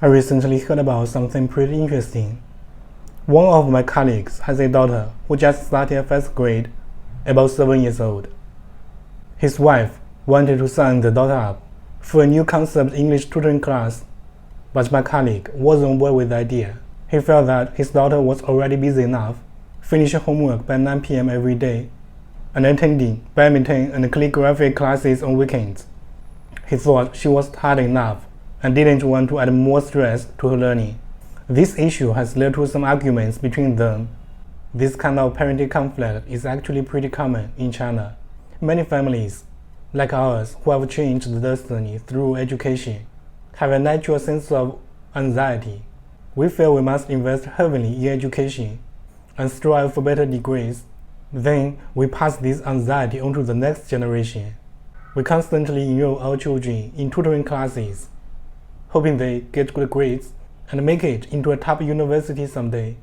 I recently heard about something pretty interesting. One of my colleagues has a daughter who just started 1st grade, about 7 years old. His wife wanted to sign the daughter up for a new concept English tutoring class, but my colleague wasn't on board with the idea. He felt that his daughter was already busy enough, finishing homework by 9 p.m. every day, and attending badminton and calligraphy classes on weekends. He thought she was hard enough and didn't want to add more stress to her learning. This issue has led to some arguments between them. This kind of parenting conflict is actually pretty common in China. Many families, like ours, who have changed the destiny through education, have a natural sense of anxiety. We feel we must invest heavily in education and strive for better degrees. Then we pass this anxiety on to the next generation. We constantly enroll our children in tutoring classes, hoping they get good grades and make it into a top university someday.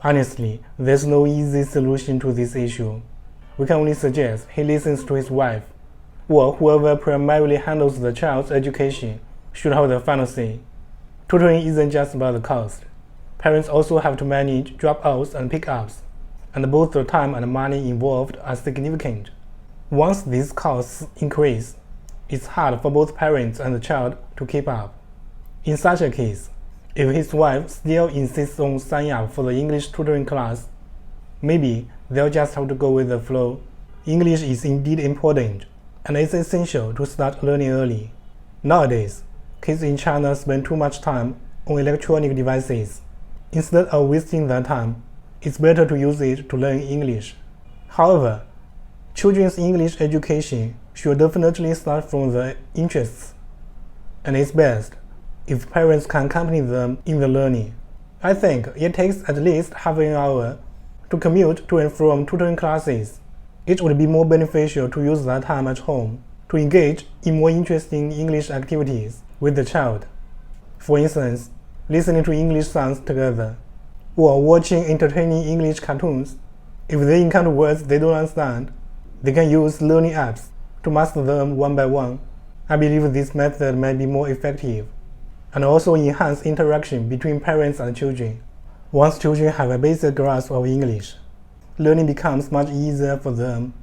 Honestly, there's no easy solution to this issue. We can only suggest he listens to his wife, or whoever primarily handles the child's education should have the final say. Tutoring isn't just about the cost. Parents also have to manage dropouts and pickups, and both the time and money involved are significant. Once these costs increase, it's hard for both parents and the child to keep up. In such a case, if his wife still insists on signing up for the English tutoring class, maybe they'll just have to go with the flow. English is indeed important, and it's essential to start learning early. Nowadays, kids in China spend too much time on electronic devices. Instead of wasting that time, it's better to use it to learn English. However, children's English education should definitely start from the interests, and it's best if parents can accompany them in the learning. I think it takes at least half an hour to commute to and from tutoring classes. It would be more beneficial to use that time at home to engage in more interesting English activities with the child. For instance, listening to English songs together, or watching entertaining English cartoons. If they encounter words they don't understand, they can use learning apps to master them one by one. I believe this method might be more effective and also enhance interaction between parents and children. Once children have a basic grasp of English, learning becomes much easier for them.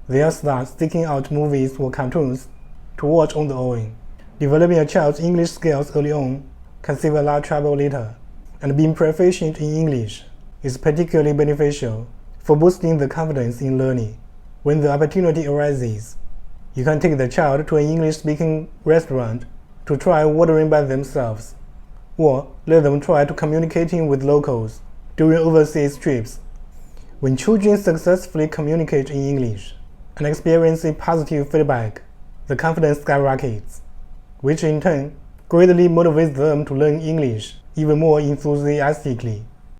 They'll start seeking out movies or cartoons to watch on their own. Developing a child's English skills early on can save a lot of trouble later, and being proficient in English is particularly beneficial for boosting the confidence in learning. When the opportunity arises, you can take the child to an English-speaking restaurant to try ordering by themselves, or let them try to communicating with locals during overseas trips. When children successfully communicate in English and experience positive feedback, the confidence skyrockets, which in turn greatly motivates them to learn English even more enthusiastically.